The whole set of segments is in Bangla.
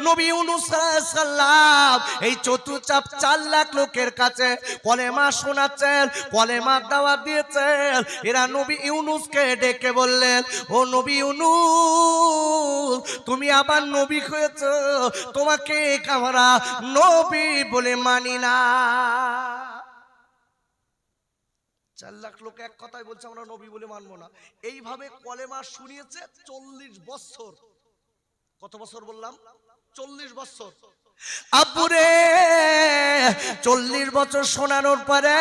নবী ইউনূস আলাইহিস সালাম এই চতুর্চাপ 4 লাখ লোকের কাছে কলেমা শোনাচ্ছেন, কলেমা দাওয়াত দিয়েছেন। এরা নবী ইউনূসকে ডেকে বললেন, ও নবী ইউনূস, তুমি আবার নবী হয়েছো, তোমাকে আমরা নবী বলে মানি না। 4 লাখ লোক এক কথাই বলছে আমরা নবী বলে মানবো না। এইভাবে কলেমা শুনিয়েছে 40 বছর। কত বছর বললাম? 40 বছর। আব্বুরে 40 বছর শোনানোর পরে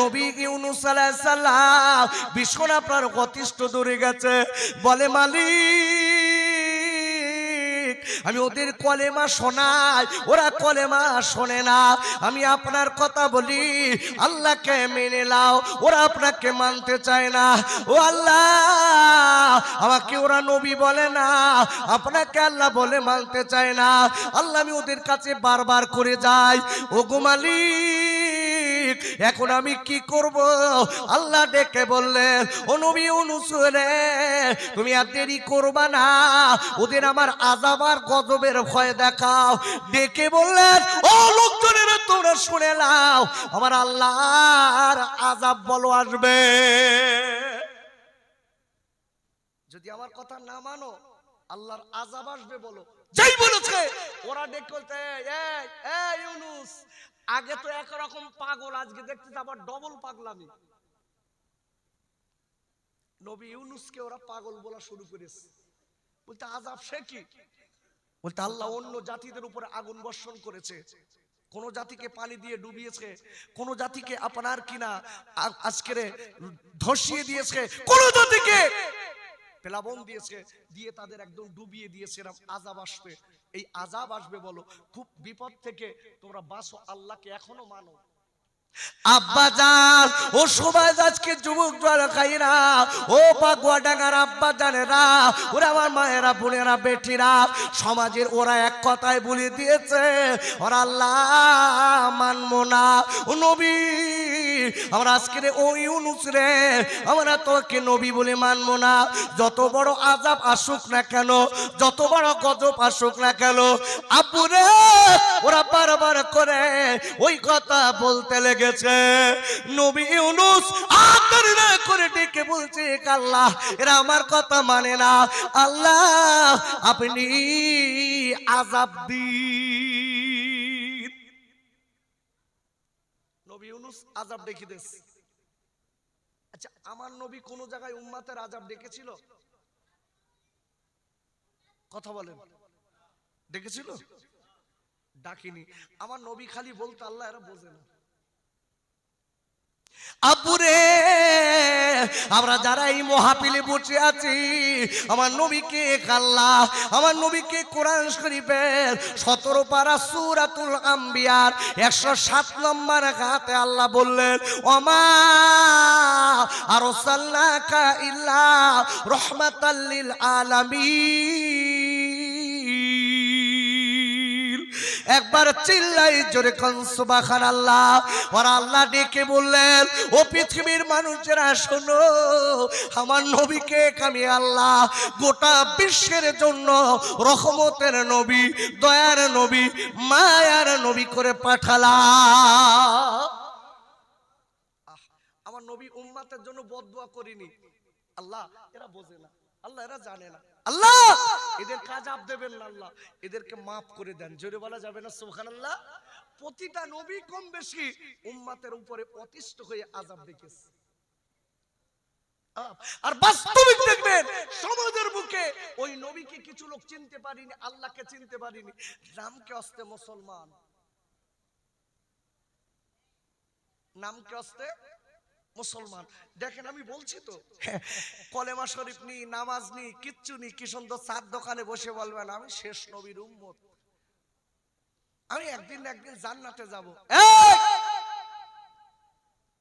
নবী ইউনূস আলাইহিস সালাম ভীষণ আপনার অতিষ্ঠ দূরে গেছে। বলে, মালিক, আমি ওদের কলেমা শোনাই, ওরা কলেমা শোনে না। আমি আপনার কথা বলি, আল্লাহকে মেনে নাও, ওরা আপনাকে মানতে চায় না। ও আল্লাহ, আমাকে ওরা নবী বলে না, আপনাকে আল্লাহ বলে মানতে চায় না। আল্লাহ, আমি ওদের কাছে বারবার করে যাই, ও গো মালিক, এখন আমি কি করব? আল্লাহ ডেকে বললেন, ও নবী ইউনূস রে, তুমি আর দেরি করবা না, ওদের আমার আযাব আর গজবের ভয় দেখাও। ডেকে বললেন, ও লোকজনেরা, তোমরা শুনে নাও, আমার আল্লাহর আযাব বলো আসবে। যদি আমার কথা না মানো, আল্লাহর আযাব আসবে বলো। যেই বলেছে ওরা ডেকে বলতে, এই ইউনূস, আগে তো একরকম পাগল, আজকে দেখতে আবার ডবল পাগলামি। নবী ইউনূসকে ওরা পাগল বলা শুরু করেছে। বলতে আযাব সে কি? বলতে আল্লাহ অন্য জাতিদের উপরে আগুন বর্ষণ করেছে, কোন জাতিকে পানি দিয়ে ডুবিয়েছে, কোন জাতিকে আপনার কিনা আজকে ধসিয়ে দিয়েছে, কোন জাতিকে প্লাবন দিয়েছে, দিয়ে তাদের একদম ডুবিয়ে দিয়েছে। এরকম আযাব আসবে। এই আযাব আসবে বলো, খুব বিপদ থেকে তোমরা বাঁচো, আল্লাহকে এখনো মানো। আব্বাজান, ও সবাই আজকে যুবক জলখাইরা, ও পাগুয়া ডাঙ্গার আব্বাজানেরা, ওরা আমার মায়েরা, বোনেরা, বেটিরা, সমাজের ওরা এক কথায় বলে দিয়েছে, ওরা আল্লাহ মানবো না। ও নবী, আমরা আজকে ও ইউনূস রে, আমরা তোকে নবী বলে মানবো না। যত বড় আযাব আসুক না কেন, যত বড় গজব আসুক না কেন, আব্বু রে, ওরা বারবার করে ওই কথা বলতে লেগেছে। নবী ইউনূস আদর না করে ডেকে বলছে, আল্লাহ, এরা আমার কথা মানে না, আল্লাহ আপনি আযাব দিন। নবী ইউনূস আযাব ডেকে দিয়েছে। আচ্ছা, আমার নবী কোন জায়গায় উম্মতের আযাব ডেকেছিল? কথা বলেন, ডেকেছিল? ডাকিনি। আমার নবী খালি বলতো, আল্লাহ এরা বোঝে না। আব্বুরে, আমরা যারা এই মাহফিলে বসে আছি, আমার নবীকে আল্লাহ, আমার নবীকে কোরআন শরীফের 17 পারা সূরাতুল আম্বিয়ার 107 নম্বর আয়াতে আল্লাহ বললেন, ওমা আরসালনাকা ইল্লা রাহমাতাল লিল আলামিন। একবার চিল্লাই জোরে কোন সুবহানাল্লাহ। আর আল্লাহ ডেকে বললেন, ও পৃথিবীর মানুষেরা শোনো, আমার নবীকে আমি আল্লাহ গোটা বিশ্বের জন্য রহমতের নবী, দয়ার নবী, মায়ার নবী করে পাঠালাম। আমার নবী উম্মতের জন্য বদদুয়া করিনি। আল্লাহ এরা বোঝে না, আল্লাহ এরা জানে না, আল্লাহ এদেরকে আযাব দেবেন না, আল্লাহ এদেরকে মাফ করে দেন। জোরে বলা যাবে না সুবহানাল্লাহ? প্রতিটা নবী কম বেশি উম্মতের উপরে অতিষ্ঠ হয়ে আযাব দেখেছে। আর বাস্তবিক দেখবেন সমাজের বুকে ওই নবীকে কিছু লোক চিনতে পারিনি, আল্লাহকে চিনতে পারিনি, নামকে অস্তে মুসলমান, নামকে অস্তে মুসলমান। দেখেন আমি বলছি তো, কলেমা শরীফ নি, নামাজ নি, কিচ্ছু নি, কি সুন্দর চার দোকানে বসে বলবেন আমি শেষ নবীর উম্মত, আমি একদিন একদিন জান্নাতে যাব।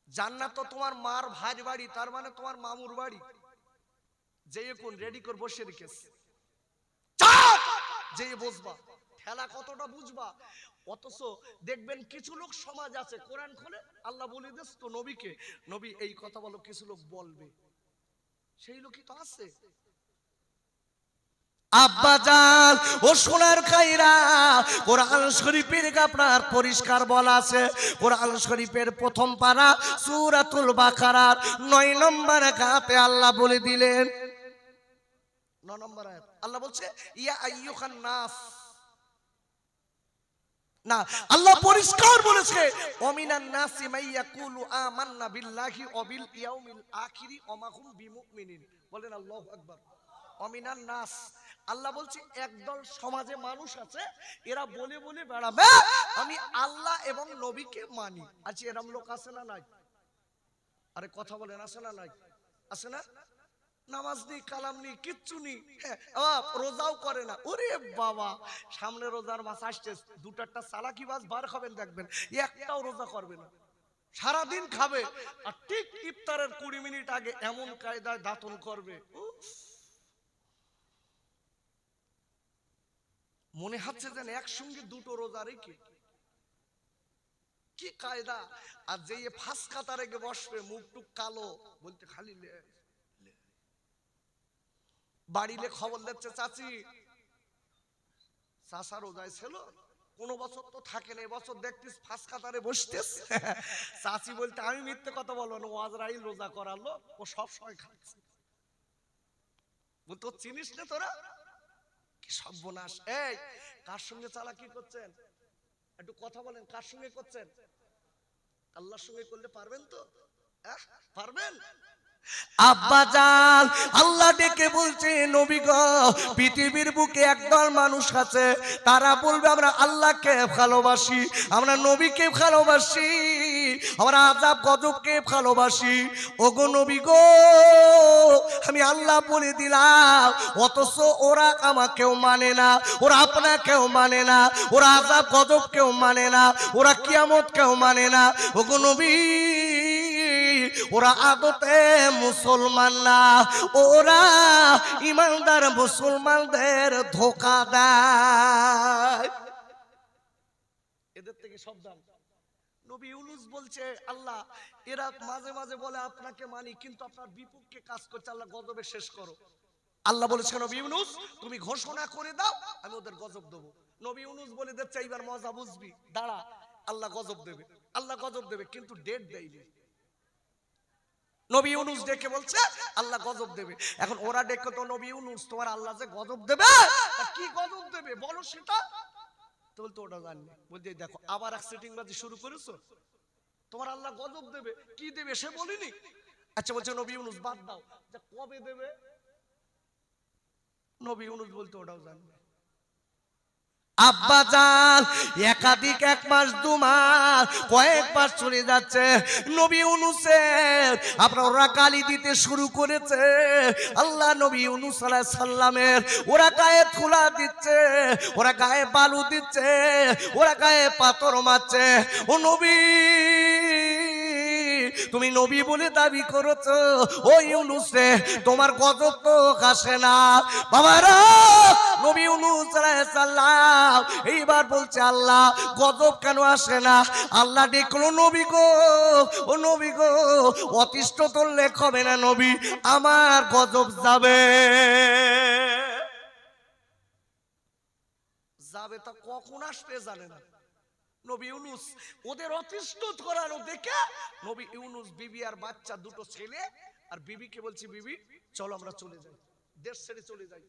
জান্নাত তো তোমার মার ভাই বাড়ি, তার মানে তোমার মামুর বাড়ি। যে কোন রেডি করে বসে রেখেছে, যে বসবা, ঠেলা কতটা বুঝবা। অথচ দেখবেন কিছু লোক সমাজ আছে, কোরআন খোলে আল্লাহ বলে দিস তো নবীকে, নবী এই কথা বলো, কিছু লোক বলবে, সেই লোকই তো আছে। আব্বাজান, ও সোনার খাইরা, কোরআন শরীফের আপনার পরিষ্কার বলা আছে। কোরআন শরীফের প্রথম পারা সূরাতুল বাকারার 9 নম্বর আয়াতে আল্লাহ বলে দিলেন, 9 নম্বর আয়াত আল্লাহ বলছে ইয়া আইয়ুহান নাস। না, আল্লাহ পরিষ্কার বলেছে ওমিনান নাসি মাইয়াকুলু আমান্না বিল্লাহি ওয়া বিল ইয়াউমিল আখিরি ওয়া মা হুম বিমুমিনিন। বলেন আল্লাহু আকবার। ওমিনান নাস, আল্লাহ বলছে একদল সমাজে মানুষ আছে, এরা বলে বলে বেড়াবে আমি আল্লাহ এবং নবীকে মানি। আচ্ছা, এরকম লোক আছে না নাই? আরে কথা বলেন, আছে না নাই? আছে না? নামাজ নেই, কালাম নেই, কিচ্ছু নেই, রোজাও করে না। ওরে বাবা, সামনে রোজার মাস আসছে, দুটারটা চালাকিবাজ বার খাবেন দেখবেন, একটাও রোজা করবে না, সারাদিন খাবে, আর ঠিক ইফতারের 20 মিনিট আগে এমন কায়দায় দাঁতন করবে, মনে হচ্ছে যেন একসঙ্গে দুটো রোজা রেখে কি কায়দা। আর যে ফাঁস কাতারে গিয়ে বসবে, মুখ টুক কালো, বলতে খালি বাড়িলে খবর দিচ্ছে চাচি, চাচা রোজায় ছিল, কোন বছর তো থাকে না, এবছর দেখতিস ফাঁস কাতারে বসতেস। চাচি বলতে আমি মিথ্যে কথা বলবো না, ও আজরাইল রোজা করালো, ও সব সময় খাচ্ছে। বলতো চিনিস না তোরা, কি সর্বনাশ। এই কার সঙ্গে চালাকি করছেন? একটু কথা বলেন, কার সঙ্গে করছেন? আল্লাহর সঙ্গে করলে পারবেন তো? পারবেন? আব্বাজান আল্লাহ ডেকে বলছে নবী গো, পৃথিবীর বুকে একদল মানুষ আছে, তারা বলবে আমরা আল্লাহকে ভালোবাসি, আমরা নবীকে ভালোবাসি, আমরা আযাব গজবকে ভালোবাসি। ওগো নবী গো, আমি আল্লাহ বলে দিলাম, অথচ ওরা আমাকেও মানে না, ওরা আপনাকেও মানে না, ওরা আযাব গজবকেও মানে না, ওরা কিয়ামতকেও মানে না। ওগো নবী, ওরা আদতে মুসলমান না, ওরা ইমানদার মুসলমানদের ধোঁকা দেয়। এদের থেকে সাবধান। নবী ইউনূস বলছে আল্লাহ, এরা মাঝে মাঝে বলে আপনাকে মানি, কিন্তু আপনার বিপক্ষে কাজ করছে, আল্লাহ গজবে শেষ করো। আল্লাহ বলেছে নবী ইউনূস তুমি ঘোষণা করে দাও, আমি ওদের গজব দেবো। নবী ইউনূস বলে দিচ্ছে এইবার মজা বুঝবি, দাঁড়া, আল্লাহ গজব দেবে, আল্লাহ গজব দেবে, কিন্তু ডেট দেয়নি। নবী ইউনূস ডেকে বলছে আল্লাহ গজব দেবে। এখন ওরা ডেকে তো নবী ইউনূস তোমার আল্লাহ যে গজব দেবে, কি গজব দেবে বলো সেটা। তো বলতো ওটা জানি। বলছে দেখো আবার এক সেটিংবাজি শুরু করেছো, তোমার আল্লাহ গজব দেবে, কি দেবে সে বলিনি। আচ্ছা বলছে নবী ইউনূস বাদ দাও, যে কবে দেবে। নবী ইউনূস বলতো ওটাও জানি। আব্বাজান একাধিক 1 মাস 2 মাস কয়েকবার চলে যাচ্ছে, নবী ইউনূসের আপনারা গালি দিতে শুরু করেছে। আল্লাহ নবী ইউনূস আলাইহিস সালামের ওরা গায়ে ধুলা দিচ্ছে, ওরা গায়ে বালু দিচ্ছে, ওরা গায়ে পাথর মারছে। ও নবী, তুমি নবী বলে দাবি করেছো, ও ইউনূস রে তোমার গজব তো আসে না। বাবারা, নবী ইউনূস আলাইহিস সালাম এইবার বলছে আল্লাহ গজব কেন আসে না। আল্লাহ দেখলো নবী গো, ও নবী গো, অতিষ্ঠ করলে হবে না নবী, আমার গজব যাবে। যাবে তা কখন আসবে জানে না। নবী ইউনূস ওদের অতিষ্ঠ করানো দেখে নবী ইউনূস বিবি আর বাচ্চা, 2টো ছেলে, আর বিবিকে বলছি বিবি চলো আমরা চলে যাই, দেশ ছেড়ে চলে যাই।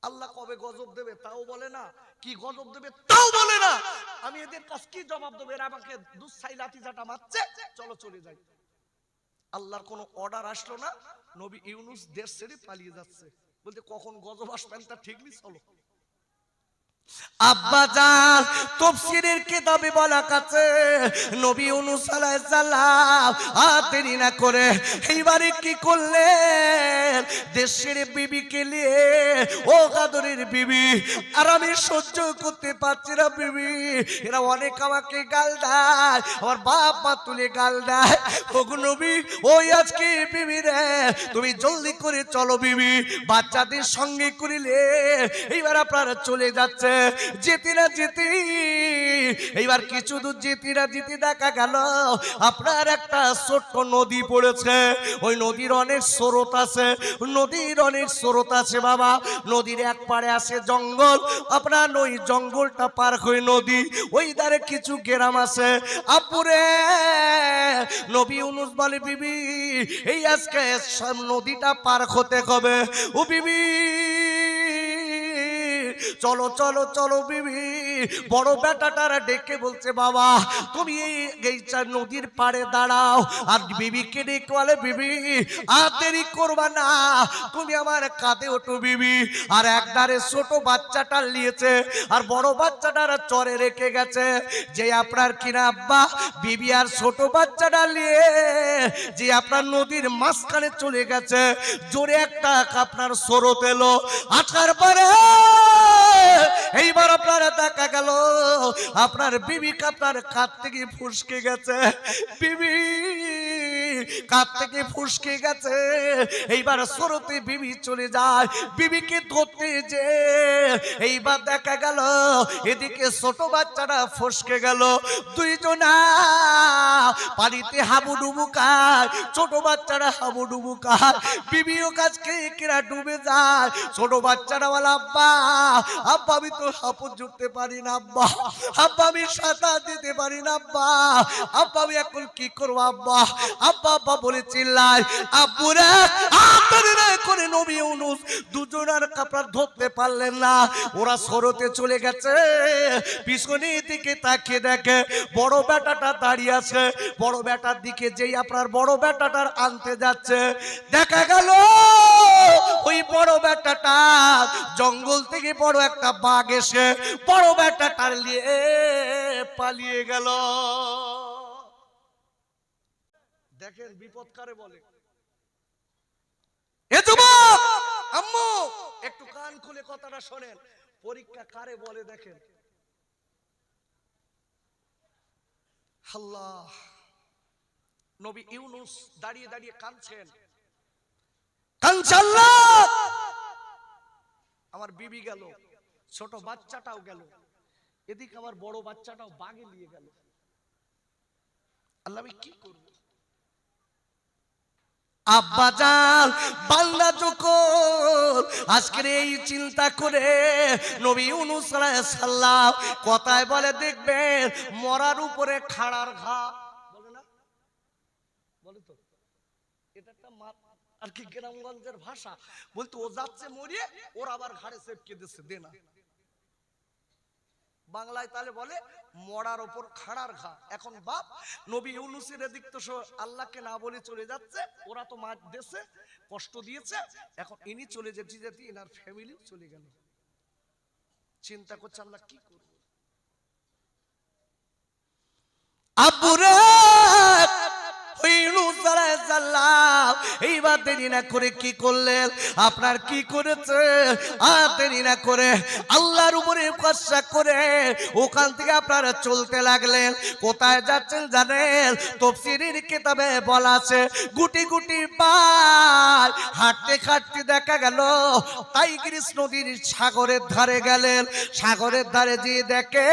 আল্লাহ কবে গজব দেবে তাও বলে না, কি গজব দেবে তাও বলে না। আমি এদের কাছে কি জবাব দেবো, এরা আমাকে দুঃসাই লাঠি জাটা মারছে, চলো চলে যাই। আল্লাহর কোনো অর্ডার আসলো না, নবী ইউনূস দেশ ছেড়ে পালিয়ে যাচ্ছে, বলতে কখন গজব আসবেন তা ঠিক নেই, চলো। আব্বাজান তাফসীরের কিতাবে বলা আছে নবী ইউনূস আলাইহিস সালাম আর দেরি না করে এইবারে কি করলেন, দেশের বিবিকে নিয়ে, ও গাদরের বিবি, আর আমি সহ্য করতে পারছি না বিবি, এরা অনেক আমাকে গাল দেয়, আমার বাপ মা তুলে গাল দেয়। ওগো নবী, ওই আজকে বিবি রে তুমি জলদি করে চলো বিবি, বাচ্চাদের সঙ্গে করিলে এইবার আপনারা চলে যাচ্ছে। যেতে না যেতে এইবার কিছু দূর যেতে না যেতে দেখা গেল আপনার একটা ছোট্ট নদী পড়েছে। ওই নদীর অনেক স্রোত আছে, নদীর অনেক স্রোত আছে বাবা। নদীর এক পারে আছে জঙ্গল, আপনার ওই জঙ্গলটা পার হয়ে নদী, ওই ধারে কিছু গ্রাম আছে। আপুরে নবী ইউনূস বলে, বিবি এই আজকে নদীটা পার হতে হবে। ও বিবি চলো চলো চলো বিবি। বড় বেটাটারা ডেকে বলছে, বাবা তুমি এই নদীর পাড়ে দাঁড়াও। আর বিবিকে ডেকে বলে, বিবি আর দেরি করবা না, তুমি আমার কাঁধে ওঠো বিবি। আর একদারে ছোট বাচ্চাটা নিয়েছে, আর বড় বাচ্চাটারা চরে রেখে গেছে। যে আপনার কিনা আব্বা বিবি আর ছোট বাচ্চাটা নিয়ে যে আপনার নদীর মাঝখানে চলে গেছে। জোরে একটা আপনার স্রোত এলো, আসার পরে এইবার আপনার দেখা গেল আপনার বিবি আপনার কাঁধ থেকে ফুসকে গেছে। বিবি কাঁধ থেকে ফুসকে গেছে। এইবার স্রোতে বিবি চলে যায়। বিবিকে ধরতে যে এইবার দেখা গেল এদিকে ছোট বাচ্চাটা ফসকে গেল। দুইজনা পানিতে হাবুডুবু খায়, ছোট বাচ্চারা হাবুডুবু খায়। বিবিও কাছকে কেরা ডুবে যায়। ছোট বাচ্চারা বলে, আব্বা আব্বা আমি তো হাঁপুর জুড়তে পারি না আব্বা, আব্বা আমি সাঁতার দিতে পারি না আব্বা, আব্বা আমি এখন কি করবো আব্বা, আব্বা আব্বা বলে চিল্লায়। আব্বুরা আপনারা করে নবী ইউনূস দুজনার কাপড় ধরতে পারলেন না। ওরা স্রোতে চলে গেছে। পিছনের দিকে তাকিয়ে দেখে বড় বেটাটা দাঁড়িয়ে আছে। বড় বেটার দিকে যেই আপনার বড় বেটাটার আনতে যাচ্ছে, দেখা গেল ওই বড় বেটাটা জঙ্গল থেকে বড় একটা বাঘ এসে বড় বেটাটার নিয়ে পালিয়ে গেল। দেখেন বিপদ কারে বলে। এ যুবক আম্মু একটু কান খুলে কথাটা শোনেন, পরীক্ষা কারে বলে দেখেন। আল্লাহ, নবী ইউনূস দাঁড়িয়ে দাঁড়িয়ে কাঁদছেন, কাঁদছে আল্লাহ আমার বিবি গেল, ছোট বাচ্চাটাও গেল, এদিকে আমার বড় বাচ্চাটাও বাগে নিয়ে গেল। আল্লাহ আমি কি করব? আব্বা জান বান্দা যখন আজকের এই চিন্তা করে নবী ইউনূস আলাইহিস সালাম কথায় বলে, দেখবেন মরার উপরে খাড়ার ঘা বলে না, বলে তো এটা একটা আর কি গ্রামগঞ্জের ভাষা। বলতো ও যাচ্ছে মরিয়ে, ওর আবার ঘাড়ে চেপকে দিচ্ছে দে না। বাংলায় তাহলে বলে মরার ওপর খাড়ার ঘা। এখন বাপ নবী ইউনূসের এদিক তো আল্লাহকে না বলে চলে যাচ্ছে, ওরা তো মার দেশে কষ্ট দিয়েছে, এখন ইনি চলে যেতে যেতে ইনার ফ্যামিলি চলে গেল। চিন্তা করছে আল্লাহ কি করব। আব্বুরে এইবার দেরি না করে কি করলেন, আপনার কি করেছে, আর দেরি না করে আল্লাহর উপরে ভরসা করে ওখান থেকে আপনারা চলতে লাগলেন। কোথায় যাচ্ছেন জানেন? তাফসীরের কিতাবে বলা আছে গুটি গুটি পায় হাঁটতে হাঁটতে দেখা গেল টাইগ্রিস নদীর সাগরের ধারে গেলেন। সাগরের ধারে গিয়ে দেখে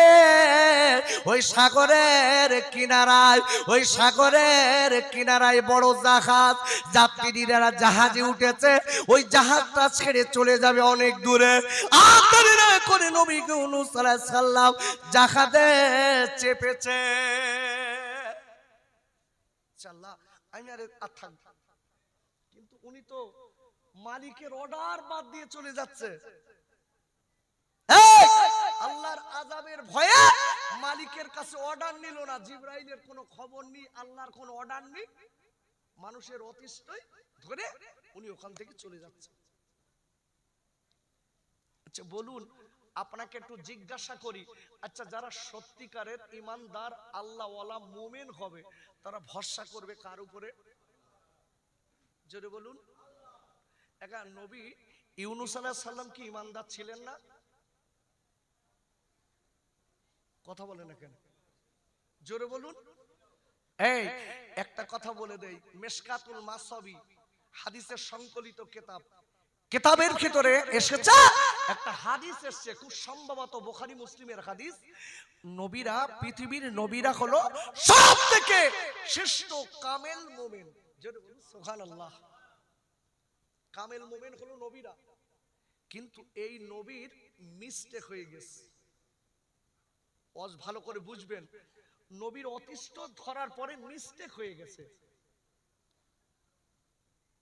ওই সাগরের কিনারায়, ওই সাগরের কিনারায় বড় জাহাজ, যাত্রীরা জাহাজে উঠেছে। ওই জাহাজটা ছেড়ে চলে যাবে অনেক দূরে। আপনারা করে নবী ইউনূস আলাইহিস সালাম জাহাজে চেপেছে। আল্লাহ আমি আর থাকব, কিন্তু উনি তো মালিকের অর্ডার বাদ দিয়ে চলে যাচ্ছে। আল্লাহর আযাবের ভয়ে মালিকের কাছে অর্ডার নিল না, জিবরাইলের কোনো খবর নেই, আল্লাহর কোনো অর্ডার নেই, মানুষের অতিষ্ঠই ধরে উনি ওখান থেকে চলে যাচ্ছে। আচ্ছা বলুন, আপনাকে একটু জিজ্ঞাসা করি, আচ্ছা যারা সত্যিকারের ইমানদার আল্লাহওয়ালা মুমিন হবে তারা ভরসা করবে কার উপরে? জোরে বলুন। একা নবী ইউনূস আলাইহিস সালাম কি ইমানদার ছিলেন না? কথা বলে না কেন? জোরে বলুন। এই একটা কথা বলে দেই, মিশকাতুল মাসাবি হাদিসের সংকলিত কিতাব, কিতাবের ভিতরে এসেছে, একটা হাদিস এসেছে, খুব সম্ভবত বুখারী মুসলিমের হাদিস। নবীরা, পৃথিবীর নবীরা হলো সবথেকে শ্রেষ্ঠ কামেল মুমিন। জোরে বলুন সুবহানাল্লাহ। কামেল মুমিন হলো নবীরা, কিন্তু এই নবীর মিস্টেক হয়ে গেছে। ভালো করে বুঝবেন, নবীর অতিষ্ঠ ধরার পরে মিস্টেক হয়ে গেছে,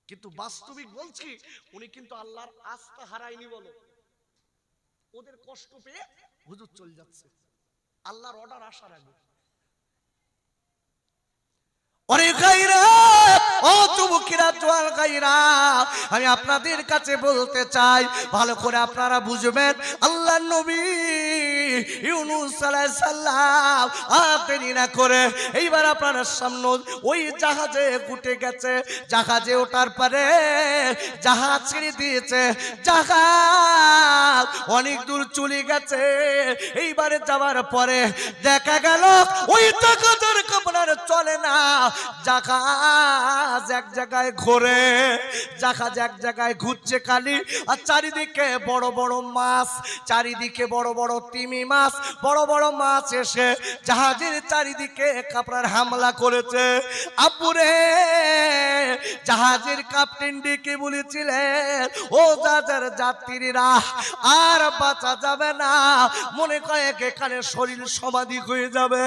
কিন্তু বাস্তবিক বলছি উনি কিন্তু আল্লাহর আস্থা হারায়নি। বলো, ওদের কষ্ট পেয়ে হুজুর চলে যাচ্ছে আল্লাহর অর্ডার আসার আগে। ওরে গায়রা, ও যুবকেরা, জোয়ান গায়রা, আমি আপনাদের কাছে বলতে চাই, ভালো করে আপনারা বুঝবেন। আল্লাহর নবী ইউনূস আলাইহিস সালাম দেরি না করে এইবার আপনার সামনে ওই জাহাজে উঠে গেছে। জাহাজে ওঠার পরে জাহাজ ছেড়ে দিয়েছে, জাহাজ অনেক দূর চলে গেছে। এইবারে যাওয়ার পরে দেখা গেল ওই জাহাজের আপনার চলে না, জাহাজ এক জায়গায় ঘোরে, জাহাজ এক জায়গায় ঘুরছে খালি, আর চারিদিকে বড় বড় মাছ, চারিদিকে বড় বড় তিমি মাছ, বড় বড় মাছ এসে জাহাজের চারিদিকে আপনার হামলা করেছে। আব্বুরে, জাহাজের ক্যাপ্টেন ডেকে বলেছিলেন, ও জাহাজের যাত্রীরা আর বাঁচা যাবে না, মনে কয়েক এখানে শরীর সমাধি হয়ে যাবে,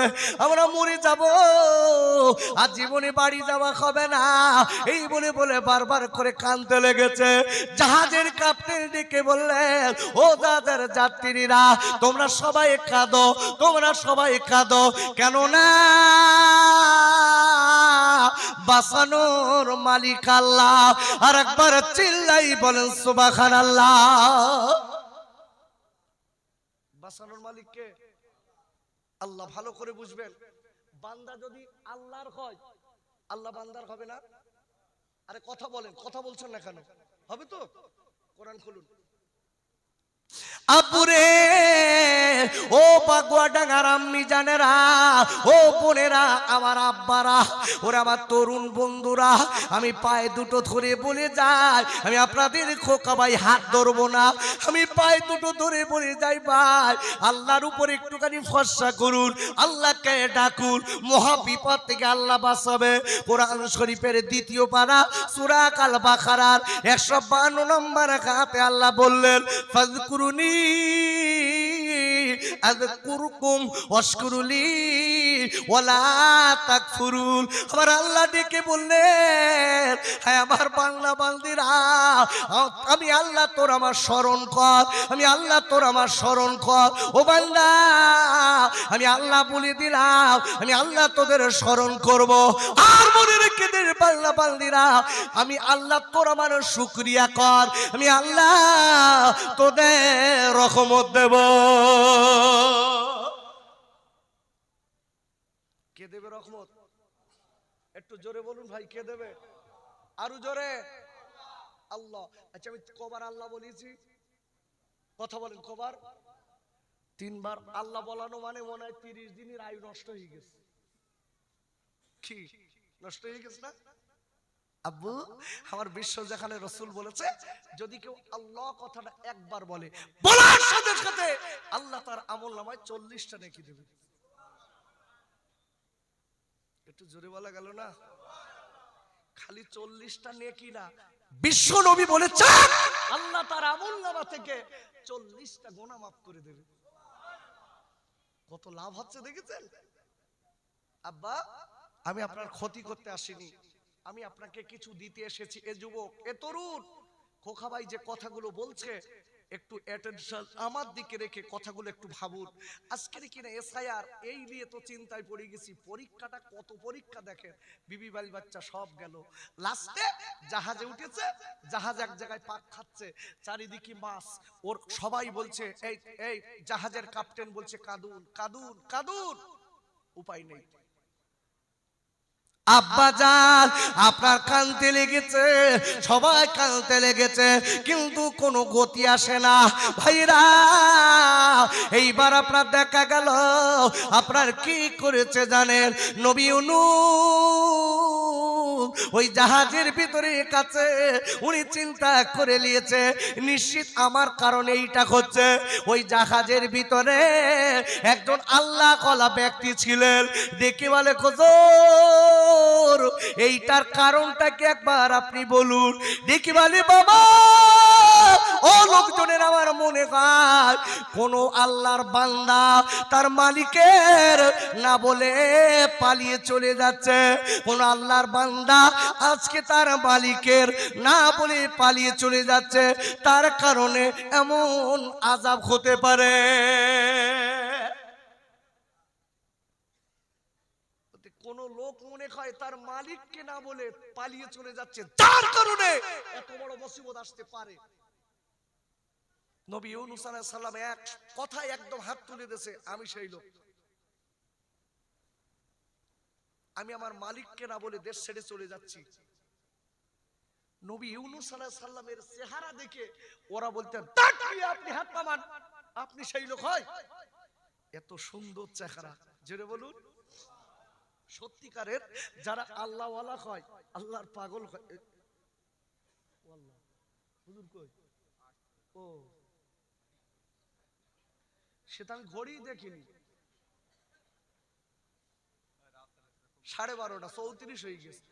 আমরা মরে যাব, আর জীবনে বাড়ি যাওয়া হবে না, এই বলে বলে বারবার করে কাঁদতে লেগেছে। জাহাজের ক্যাপ্টেন ডেকে বললেন, ও জাহাজের যাত্রীরা তোমরা সবাই কাঁদো, তোমরা সবাই কাঁদো, কেননা বাঁচানোর মালিক আল্লাহ। আর একবার চিল্লাই বলেন সুবহানাল্লাহ। বাঁচানোর মালিক কে? আল্লাহ। ভালো করে বুঝবেন, বান্দা যদি আল্লাহর হয়, আল্লাহ বান্দার হবে না? আরে কথা বলেন, কথা বলছেন না কেন? হবে তো? কোরআন খুলুন। আব্বুরে, ও বাগুয়াডাঙ্গার আম্মি জানেরা, ও বোনেরা, আমার আব্বারা, ওরা আমার তরুণ বন্ধুরা, আমি পায়ে দুটো ধরে বলে যাই, আমি আপনাদের খোকা ভাই হাত ধরবো না, আমি পায়ে দুটো ধরে বলে যাই ভাই আল্লাহর উপর একটুখানি ভরসা করুন, আল্লাহকে ডাকুন, মহা বিপদ থেকে আল্লাহ বাঁচাবে। কোরআন শরীফের দ্বিতীয় পারা সূরা আল বাকারার 152 নম্বর আয়াতে আল্লাহ বললেন, ফাযকুরুনি আযকুরকুম ওয়াশকুরুলি ওয়ালা তাকফুরুন। আমার আল্লাহ ডেকে বললেন, হ্যাঁ আমার বাংলা বান্দিরা, আমি আল্লাহ তোর আমার স্মরণ কর, আমি আল্লাহ তোর আমার স্মরণ কর। ও বান্দা, আমি আল্লাহ বলে দিলাম, আমি আল্লাহ তোদের স্মরণ করব। আর মনে রেখে দে বাংলা বান্দিরা, আমি আল্লাহ তোর আমার শুকরিয়া কর, আমি আল্লাহ তোদের রহমত দেব। কে দেবে রহমত? একটু জোরে বলুন ভাই, কে দেবে? আরো জোরে। আল্লাহ। আচ্ছা, আমি কবার আল্লাহ বলেছি? কথা বলেন, কবার? 3 বার আল্লাহ বলানো মানে মনে হয় 30 দিনের আয়ু নষ্ট হয়ে গেছে। কি নষ্ট হয়ে গেছে না আব্বু? আমার বিশ্ব যেখানে রাসূল বলেছে, যদি কেউ আল্লাহ কথাটা একবার বলে, বলার সাথে সাথে আল্লাহ তার আমলনামায় 40টা নেকি দেবে। একটু জোরে বলা গেল না? খালি 40টা নেকি না, বিশ্ব নবী বলেছেন আল্লাহ তার আমলনামা থেকে 40টা গুনাহ মাফ করে দেবে। কত লাভ হচ্ছে দেখেছেন? আব্বা, আমি আপনার ক্ষতি করতে আসিনি, আমি আপনাকে কিছু দিতে এসেছি। এ যুবক, এ তরুণ খোকা ভাই যে কথাগুলো বলছে, একটু অ্যাটেনশন আমার দিকে রেখে কথাগুলো একটু ভাবুন। আজকের কিনা এসআইআর এই নিয়ে তো চিন্তায় পড়ে গেছি, পরীক্ষাটা কত পরীক্ষা দেখেন, বিবি বাড়ি বাচ্চা সব গেল, লাস্টে জাহাজে উঠেছে, জাহাজ এক জায়গায় পাক খাচ্ছে, চারিদিকে মাছ, ওর সবাই বলছে, এই এই জাহাজের ক্যাপ্টেন বলছে কাঁদুন কাঁদুন কাঁদুন, উপায় নেই। আব্বাজান আপনার কানতে লেগেছে, সবাই কানতে লেগেছে, কিন্তু কোনো গতি আসে না। ভাইরা এইবার আপনার দেখা গেল আপনার কি করেছে জানেন? নবী ইউনূস ওই জাহাজের ভিতরে কাছে উনি চিন্তা করে নিয়েছে নিশ্চিত আমার কারণে এইটা হচ্ছে। ওই জাহাজের ভিতরে একজন আল্লাহ কলা ব্যক্তি ছিলেন, দেখে বলে হুজুর এইটার কারণটা কি একবার আপনি বলুন। দেখি বলে বাবা ও লোকজনের আমার মনে হয় কোন আল্লাহর বান্দা তার মালিকের না বলে পালিয়ে চলে যাচ্ছে। কোন আল্লাহর বান্দা আজকে তার মালিকের না বলে পালিয়ে চলে যাচ্ছে, তার কারণে এমন আযাব হতে পারে। কোন লোক মনে হয় তার মালিককে না বলে পালিয়ে চলে যাচ্ছে, তার কারণে এত বড় মুসিবত আসতে পারে। নবী ইউনূস আলাইহিস সালাম এক কথায় একদম হাত তুলে দিয়েছে, আমি সেই লোক। আমি আমার মালিককে না বলে দেশ ছেড়ে চলে যাচ্ছি। নবী ইউনূস আলাইহিস সালামের চেহারা দেখে ওরা বলতেন আপনি হাত নামান, আপনি সেই লোক হয়। এত সুন্দর চেহারা, জোরে বলুন। সত্যিকারের যারা আল্লাহ ওয়ালা হয়, আল্লাহর পাগল হয়। হুজুর কই? ও সেটা আমি ঘড়ি দেখিনি, 12:30 হয়ে গেছে।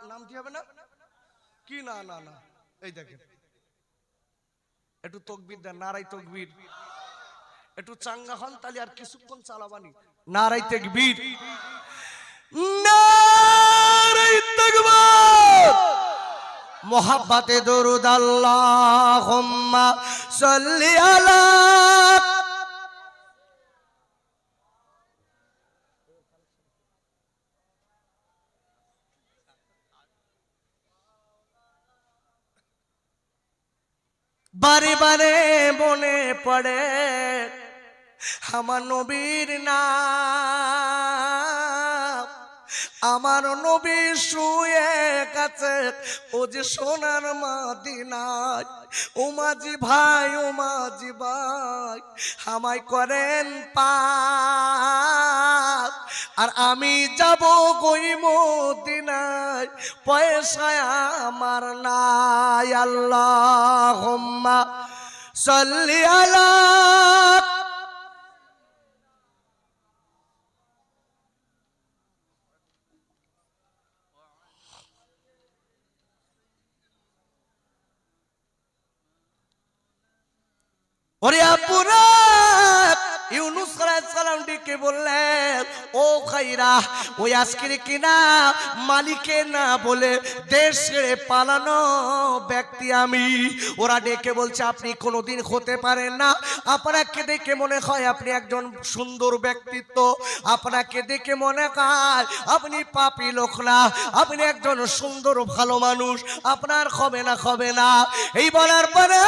নামতে হবে না কি? না না না, এই দেখেন একটু তকবীর দেন, নারাই তকবীর। একটু চাঙ্গা হন তাহলে আর কিছুক্ষণ চালাবানি। নারাই তাকবীর, নারাই তাকবীর। মোহাব্বতে দরুদ আল্লাহুম্মা সাল্লি আলা। বারে বারে মনে পড়ে আমার নবীর নাম। আমার নবী শুয়ে গেছে ও যে সোনার মদিনায়। ও মাঝি ভাই, ও মাঝি ভাই, আমায় করেন পার, আর আমি যাব গই মদিনায়, পয়সা আমার নাই। আল্লাহুম্মা সাল্লি আলা। ওরে আপুরা, ইউনূস আলাইহিস সালাম ডেকে বললেন ও খাইরা, ওই আজকের কিনা মালিকে না বলে দেশ ছেড়ে পালানো ব্যক্তি আমি। ওরা ডেকে বলছে আপনি কোনোদিন হতে পারেন না, আপনাকে দেখে মনে হয় আপনি একজন সুন্দর ব্যক্তিত্ব, আপনাকে দেখে মনে হয় আপনি পাপী লোক না, আপনি একজন সুন্দর ভালো মানুষ, আপনার হবে না হবে না। এই বলার পরে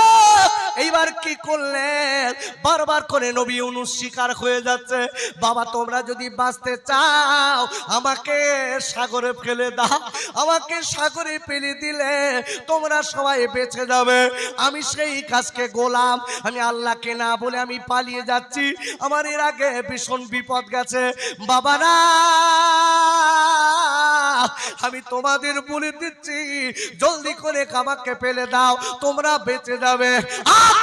এইবার কি করলেন? বারবার করে নবী ইউনূস শিকার হয়ে যাচ্ছে, বাবা তোমরা যদি বাঁচতে চাও আমাকে সাগরে ফেলে দাও, আমাকে সাগরে ফেলে দিলে তোমরা সবাই বেঁচে যাবে। আমি সেই কাজকে গোলাম, আমি আল্লাহকে না বলে আমি পালিয়ে যাচ্ছি, আমার এর আগে ভীষণ বিপদ গেছে। বাবারা আমি তোমাদের বলে দিচ্ছি জলদি করে আমাকে ফেলে দাও, তোমরা বেঁচে যাবে।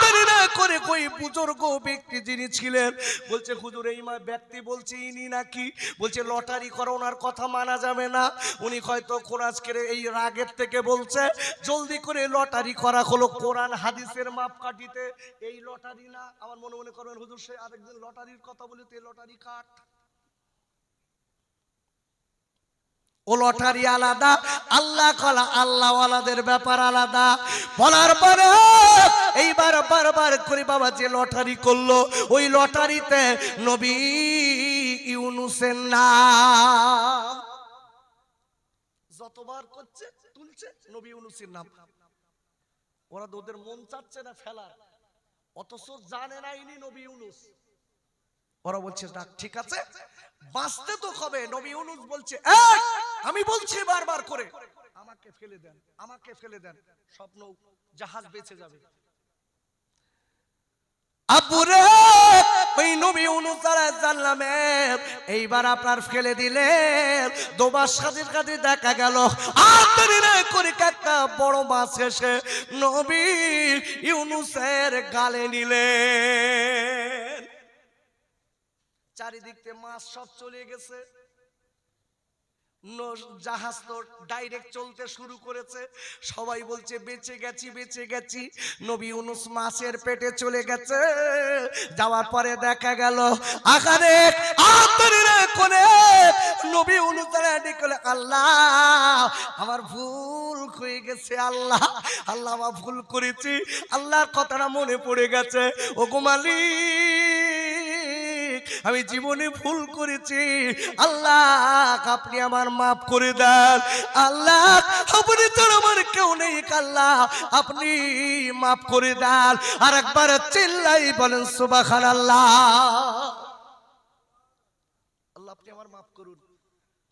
দেরি না করে কই বুজুর্গ ব্যক্তি যিনি ছিলেন বলছে হুজুর এই ব্যক্তি বলছে ইনি নাকি, বলছে লটারি করা ওনার কথা মানা যাবে না, উনি হয়তো কোরআনের এই রাগের থেকে বলছে জলদি করে লটারি করা হলো কোরআন হাদিসের মাপকাঠিতে। এই লটারি না, আমার মনে মনে করবেন হুজুর সে আরেকদিন লটারির কথা বলে তো লটারি কাট। ও লটারি আলাদা, আল্লাহ কলা আল্লাহ ওয়ালাদের ব্যাপার আলাদা। বলার পরে এইবার বারবার করে বাবা যে লটারি করলো, ওই লটারিতে নবী ইউনূসের নাম যতবার করছে তুলছে নবী ইউনূসের নাম। ওরা ওদের মন চাচ্ছে না ফেলার, অথচ জানে না ইনি নবী ইউনূস। ওরা বলছে ঠিক আছে বাঁচতে তো হবে। নবী ইউনূস বলছে আমি বলছি বারবার করে, আমাকে ফেলে দেন, আমাকে ফেলে দেন, স্বপ্ন জাহাজ বেঁচে যাবে। আব্বুরে ওই নবী ইউনূস আলাইহিস সালামের এইবার আপনার ফেলে দিলেন, দুবার সাথে সাথে দেখা গেল আর দেরি না করে একটা বড় মাছ এসে নবী ইউনূসের গালে নিলেন। চারিদিক থেকে মাছ সব চলে গেছে, জাহাজ তো ডাইরেক্ট চলতে শুরু করেছে, সবাই বলছে বেঁচে গেছি বেঁচে গেছি। নবী ইউনূস মাছের পেটে চলে গেছে, যাওয়ার পরে দেখা গেল আকারে কোনে নবী ইউনূস বলে, আল্লাহ আমার ভুল হয়ে গেছে, আল্লাহ আল্লাহ আমার ভুল করেছি, আল্লাহর কথাটা মনে পড়ে গেছে। ও গো মালিক, আমি জীবনে ভুল করেছি, আল্লাহ আপনি আমার মাফ করে দেন, আল্লাহ আপনি তো আমার কেউ নেই, আল্লাহ আপনি মাফ করে দেন। আর একবার চিল্লাই বলেন সুবহানাল্লাহ। আল্লাহ আপনি আমার মাফ করুন।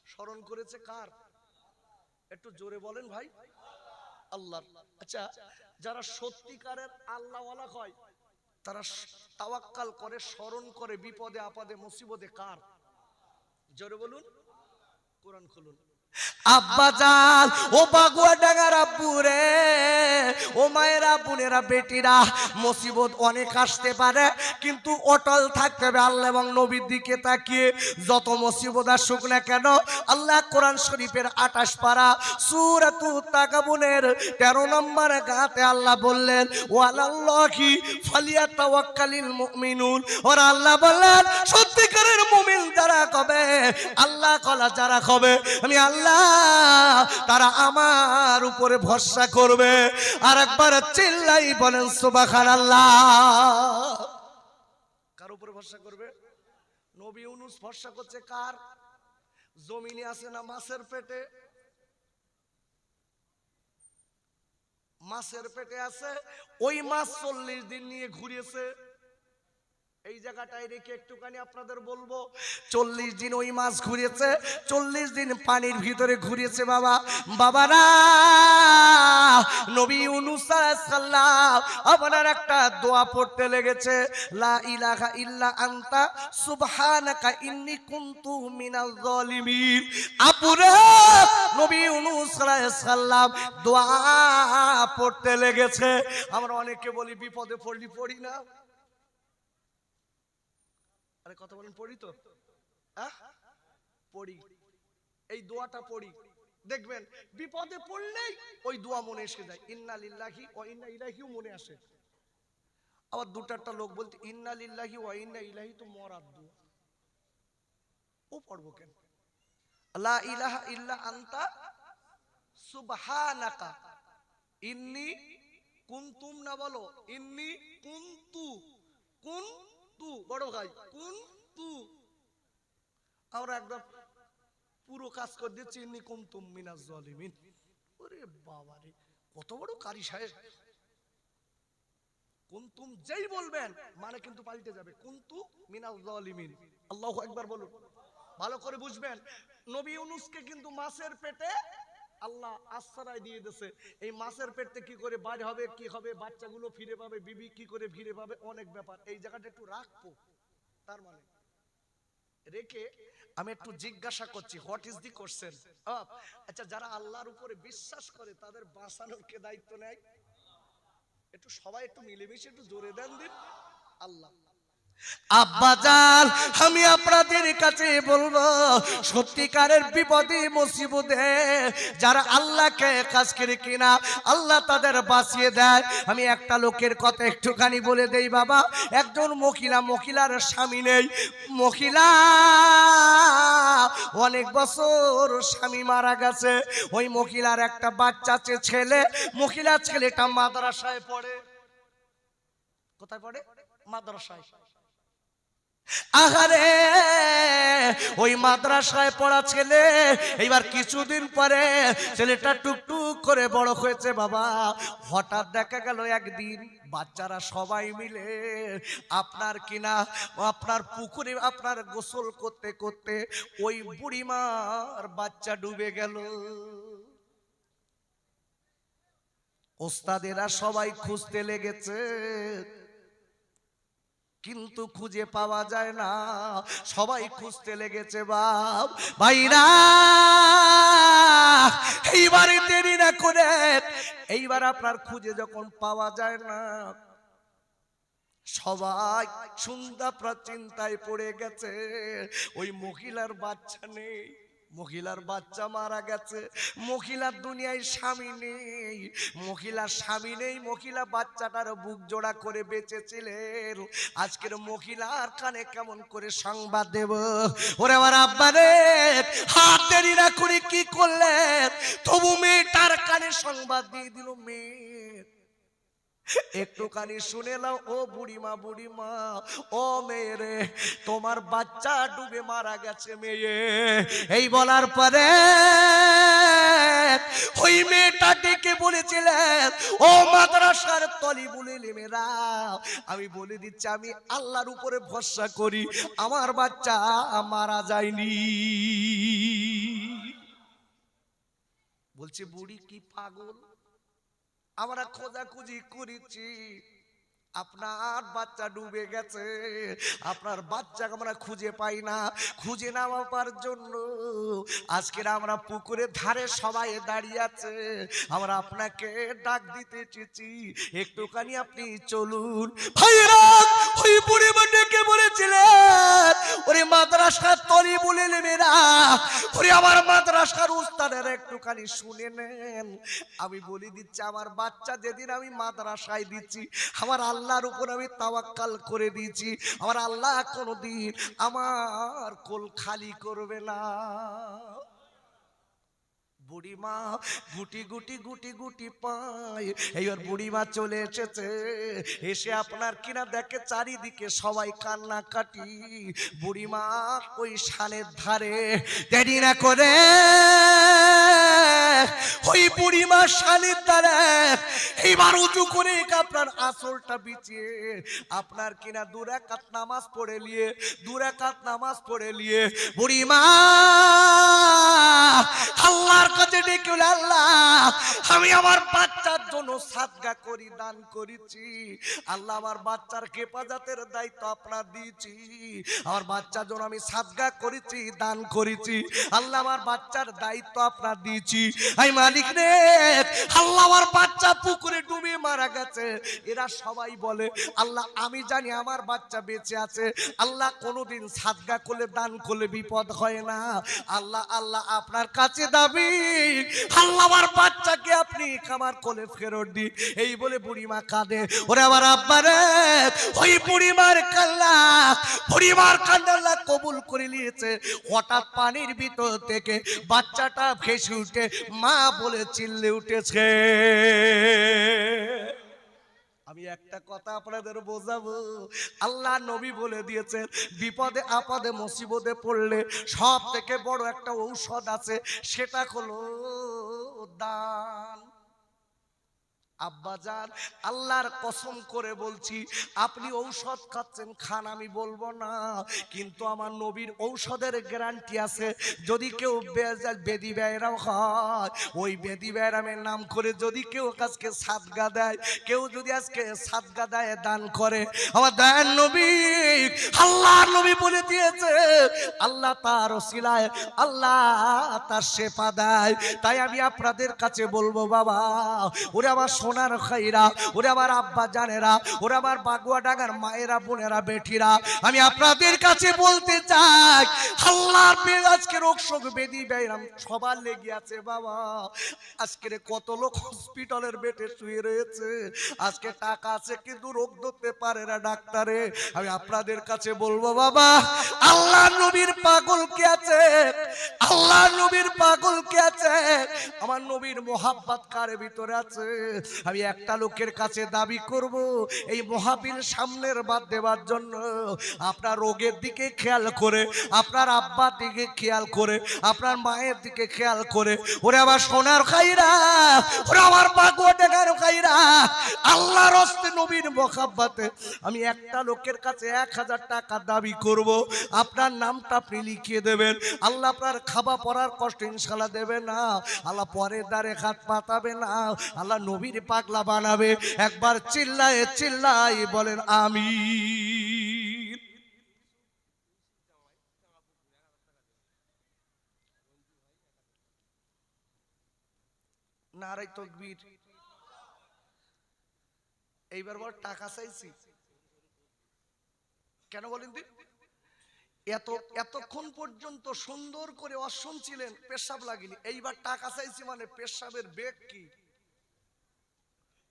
স্মরণ করেছে কার? একটু জোরে বলেন ভাই। আল্লাহ। আচ্ছা, যারা সত্যিকারের আল্লাহওয়ালা হয় তারা তাওয়াক্কাল করে, স্মরণ করে বিপদে আপদে মুসিবতে কার? জোরে বলুন, কোরআন খুলুন। আব্বাজান ও বাগুয়া ডাঙ্গার আব্বুরে, ও মায়েরা বোনেরা বেটিরা, মুসিবত অনেক আসতে পারে কিন্তু অটল থাকতে হবে আল্লাহ এবং নবীর দিকে তাকিয়ে। যত মুসিবত আসুক না কেন, আল্লাহ কোরআন শরীফের 28 পারা সূরাতুত তাগাবুনের 13 নম্বর গাতে আল্লাহ বললেন, ওয়ালাল্লাহি ফালিয়াতাওয়াক্কালিল মুমিনুন। ওর আল্লাহ বললেন সত্যিকারের মুমিন যারা হবে, আল্লাহ কলা যারা হবে, আমি আল্লাহ তারা আমার উপরে ভরসা করবে। আর একবার চিল্লাই বলেন সুবহানাল্লাহ। কার উপরে ভরসা করবে? নবী ইউনূস ভরসা করছে কার? জমিনে আছে না মাছের পেটে? মাছের পেটে আছে, ওই মাছ 40 দিন নিয়ে ঘুরেছে। এই জায়গাটায় রেখে একটুখানি আপনাদের বলবো, 40 দিন ওই মাছ ঘুরেছে, 40 দিন পানির ভিতরে ঘুরেছে। বাবারা, নবী ইউনূস আলাইহিস সালাম আপনার একটা দোয়া পড়তে লেগেছে, লা ইলাহা ইল্লা আনতা সুবহানাকা ইন্নী কুনতু মিনাল যালিমিন। আপুরে নবী ইউনূস আলাইহিস সালাম দোয়া পড়তে লেগেছে। আমরা অনেকে বলি বিপদে পড়ি না, আরে কথা বলেন, পড়ি তো, পড়ি, এই দোয়াটা পড়ি, দেখবেন বিপদে পড়লেই ওই দোয়া মনে এসে যায়। ইন্না লিল্লাহি ওয়া ইন্না ইলাইহি মনে আসে। আবার দুটারটা লোক বলতে ইন্না লিল্লাহি ওয়া ইন্না ইলাইহি তো মরাদ দোয়া, ও পড়বো কেন? লা ইলাহা ইল্লা আনতা সুবহানাকা ইন্নী কুনতুম, না বলো ইন্নী কুনতু, কুনতু বড় ভাই, কুনতু। আমরা একদম পুরো কাজ করে দিচ্ছি ইন্নী কুনতুম মিনাজ জালিমিন। ওরে বাবা রে, কত বড় কারি সাহেব! কুনতুম যেই বলবেন মানে কিন্তু পাল্টে যাবে, কুনতু মিনাজ জালিমিন। আল্লাহু আকবার বলুন, ভালো করে বুঝবেন। নবী ইউনূসকে কিন্তু মাছের পেটে আল্লাহ আশ্রয় দিয়ে দিয়েছে। এই মাছের পেটে কি করে বাইরে হবে, কি হবে, বাচ্চাগুলো ফিরে পাবে, বিবি কি করে ফিরে পাবে, অনেক ব্যাপার। এই জায়গাটা একটু রাখবো। তার মানে রেখে আমি একটু জিজ্ঞাসা করছি, হোয়াট ইজ দি কোশ্চেন? আচ্ছা, যারা আল্লাহর উপরে বিশ্বাস করে তাদের বাঁচানোর কে দায়িত্ব নেয়? একটু সবাই একটু মিলেমিশে একটু জোরে দেন দিন। আল্লাহ। আব্বাজান আমি আপনাদের কাছে বলবো, সত্যিকারের বিপদে মুসিবতে যারা আল্লাহকে কাজ করে কিনা আল্লাহ তাদের বাঁচিয়ে দেয়। আমি একটা লোকের কথা একটুখানি বলে দেই বাবা। একজন মহিলার স্বামী নেই, মহিলা অনেক বছর স্বামী মারা গেছে। ওই মহিলার একটা বাচ্চা ছেলে, ছেলেটা মাদ্রাসায় পড়ে। কোথায় পড়ে? মাদ্রাসায়। আহারে, ওই মাদ্রাসায় পড়া ছেলে এইবার কিছুদিন পরে ছেলেটা টুকটুক করে বড় হয়েছে বাবা। হঠাৎ দেখা গেল একদিন বাচ্চারা সবাই মিলে আপনার কিনা আপনার পুকুরে আপনার গোসল করতে করতে ওই বুড়িমার বাচ্চা ডুবে গেল। ওস্তাদেরা সবাই খুঁজতে লেগেছে, কিন্তু খুঁজে পাওয়া যায় না। সবাই খুঁজতে লেগেছে বাপ ভাইরা। এইবারে দেরি না করে এইবার আপনার খুঁজে যখন পাওয়া যায় না, সবাই সুন্দর চিন্তায় পড়ে গেছে। ওই মহিলার বাচ্চা নেই, মহিলার বাচ্চা মারা গেছে, মহিলার দুনিয়ায় স্বামী নেই, মহিলার স্বামী নেই, মহিলা বাচ্চাটার বুক জোড়া করে বেঁচেছিলেন। আজকের মহিলার কানে কেমন করে সংবাদ দেব? ওরে আমার আব্বা রে, হাত দেরি না করে কি করলেন? তবু মেয়েটার কানে সংবাদ দিয়ে দিল। মেয়ে একটুখানি শুনে নাও ও বুড়িমা, বুড়িমা ও মেয়ে, তোমার বাচ্চা ডুবে মারা গেছে মেয়ে। এই বলার পরে ওই মেয়েটা ডেকে বলেছিলেন, ও মাদ্রাসার তলিবুল ইলমেরা, আমি বলে দিচ্ছি আমি আল্লাহর উপরে ভরসা করি, আমার বাচ্চা মারা যায়নি। বলছে বুড়ি কি পাগল? আমরা খোঁজাখুঁজি করেছি, আপনার বাচ্চা ডুবে গেছে, আপনার বাচ্চাকে আমরা খুঁজে পাই না। খুঁজে না পাওয়ার জন্য আজকের আমরা পুকুরের ধারে সবাই দাঁড়িয়ে আছে, আমরা আপনাকে ডাক দিতে এসেছি, একটুখানি আপনি চলুন। ভাইরা ওই বুড়িমা ডেকে বলেছিলেন, ওরে মাদ্রাসার তলিবুল ইলমেরা, ওরে আমার মাদ্রাসার উস্তাদের একটুখানি শুনে নেন। আমি বলে দিচ্ছি, আমার বাচ্চা যেদিন আমি মাদ্রাসায় দিচ্ছি, আমার আল্লাহর উপর আমি তাওয়াক্কাল করে দিয়েছি, আমার আল্লাহ কোনদিন আমার কোল খালি করবে না। বুড়িমা গুটি গুটি গুটি গুটি পায়, এইবার বুড়িমা চলে এসেছে, এসে আপনার কিনা দেখে চারিদিকে সবাই কান্নাকাটি। বুড়িমা ওই শানের ধারে দেরি না করে ওই বুড়িমা শানের ধারে এইবার উঁচু করে আপনার আসলটা বিছিয়ে আপনার কিনা 2 রাকাত নামাজ পড়ে নিয়ে 2 রাকাত নামাজ পড়ে নিয়ে বুড়িমা আল্লাহর কাছে ডেকে বলে, আল্লাহ আমি আমার বাচ্চার জন্য সাদকা করি, দান করেছি, আল্লাহ আমার বাচ্চার হেফাজতের দায়িত্ব আপনার দিয়েছি, আমার বাচ্চার জন্য আমি সাদকা করেছি, দান করেছি, আল্লাহ আমার বাচ্চার দায়িত্ব আপনার দিয়েছি। এই মালিক রে, আল্লাহ আমার বাচ্চা পুকুরে ডুবে মারা গেছে। এরা সবাই বলে, আল্লাহ আমি জানি আমার বাচ্চা বেঁচে আছে, আল্লাহ কোনোদিন সাদকা করলে দান করলে বিপদ হয় না। আল্লাহ আল্লাহ আপনার কাছে দাবি, আল্লাহ আমার বাচ্চাকে আপনি আমার কোলে ফেরত দিন। এই বলে বুড়িমা কাঁদে। ওরে আমার আব্বা রে, ওই বুড়িমার কান্না, বুড়িমার কান্না আল্লাহ কবুল করে নিয়েছে। হঠাৎ পানির ভিতর থেকে বাচ্চাটা ভেসে উঠে মা বলে চিল্লে উঠেছে। আমি একটা কথা আপনাদের বোঝাবো, আল্লাহ নবী বলে দিয়েছেন, বিপদে আপদে মুসিবতে পড়লে সব থেকে বড় একটা ঔষধ আছে, সেটা হলো দান। আব্বাজান আল্লাহর কসম করে বলছি, আপনি ঔষধ খাচ্ছেন, খান, আমি বলবো না, কিন্তু আমার নবীর ঔষধের গ্যারান্টি আছে। যদি কেউ বেদি ব্যায়রাম হয়, ওই বেদি ব্যায়রামের নাম করে যদি কেউ আজকে সাদগা দেয়, কেউ যদি আজকে সাদগা দেয়, দান করে, আমার দয়ার নবী আল্লাহর নবী বলে দিয়েছে, আল্লাহ তার ওসিলায় আল্লাহ তার শেফা দেয়। তাই আমি আপনাদের কাছে বলবো, বাবা ওরে আমার সোনার খাইরা, ওরে আমার আব্বা জানেরা, ওরে আমার বাগুয়া ডাঙ্গার মায়েরা, বোনেরা, বেটিরা, আমি আপনাদের কাছে বলতে চাই, আল্লাহর পেয়ে আজকে রোগ শোক বেদি ব্যায়াম সবার লেগে আছে। বাবা আজকের কত লোক হসপিটালের বেডে শুয়ে রয়েছে, আজকে টাকা আছে কিন্তু রোগ ধরতে পারে না ডাক্তারে। আমি আপনাদের কাছে বলবো, বাবা আল্লাহ আল্লাহ নবীর পাগল কে আছে? আল্লাহ নবীর পাগল কে আছে? আমার নবীর মোহাব্বত কার ভিতরে আছে? আমি একটা লোকের কাছে দাবি করব, এই মহাবীর সামনের বাদ দেওয়ার জন্য আপনার রোগের দিকে খেয়াল করে, আপনার আব্বার দিকে খেয়াল করে, আপনার মায়ের দিকে খেয়াল করে, ওরে আমার সোনার খাইরা, ওরে আমার পাগল টাকার খাইরা, আল্লাহর হস্তে নবীর মোহাব্বতে আমি একটা লোকের কাছে 1000 টাকা দাবি করব, আপনার নামটা আপনি লিখিয়ে দেবেন। আল্লাহ আপনার খাওয়া পড়ার কষ্ট ইনশাআল্লাহ দেবে না, আল্লাহ পরের দ্বারে হাত পাতাবে না, আল্লাহ নবীর পাগলা বানাবে। একবার চিল্লায়ে চিল্লাই বলেন আমিন। নারে তাকবীর। এইবার বল টাকা চাইছি কেন বলেন দিন? এতক্ষণ পর্যন্ত সুন্দর করে অসম ছিলেন, পেশাব লাগেনি, এইবার টাকা চাইছি মানে পেশাবের বেগ কি?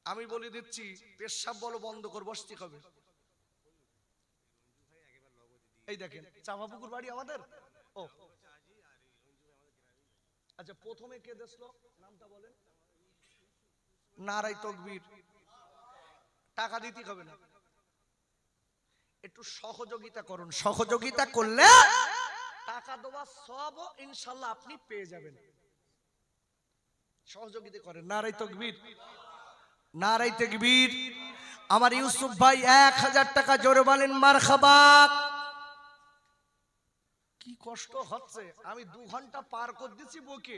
আমি বলে দিচ্ছি, পেশাব বলো বন্ধ করে বসতে হবে। এই দেখেন চাঁপাপুকুর বাড়ি আমাদের। ও আচ্ছা, প্রথমে কে দেখলো নামটা বলেন? নারাই তকবীর। টাকা দিতে হবে না, একটু সহযোগিতা করুন, সহযোগিতা করলে টাকা দেওয়া সব ইনশাআল্লাহ আপনি পেয়ে যাবেন। সহযোগিতা করেন। নারাই তাকবীর, নারাই তাকবীর। আমার ইউসুফ ভাই 1000 টাকা জোরে বলেন মারহাবা। কি কষ্ট হচ্ছে, আমি 2 ঘন্টা পার করে দিচ্ছি বকে।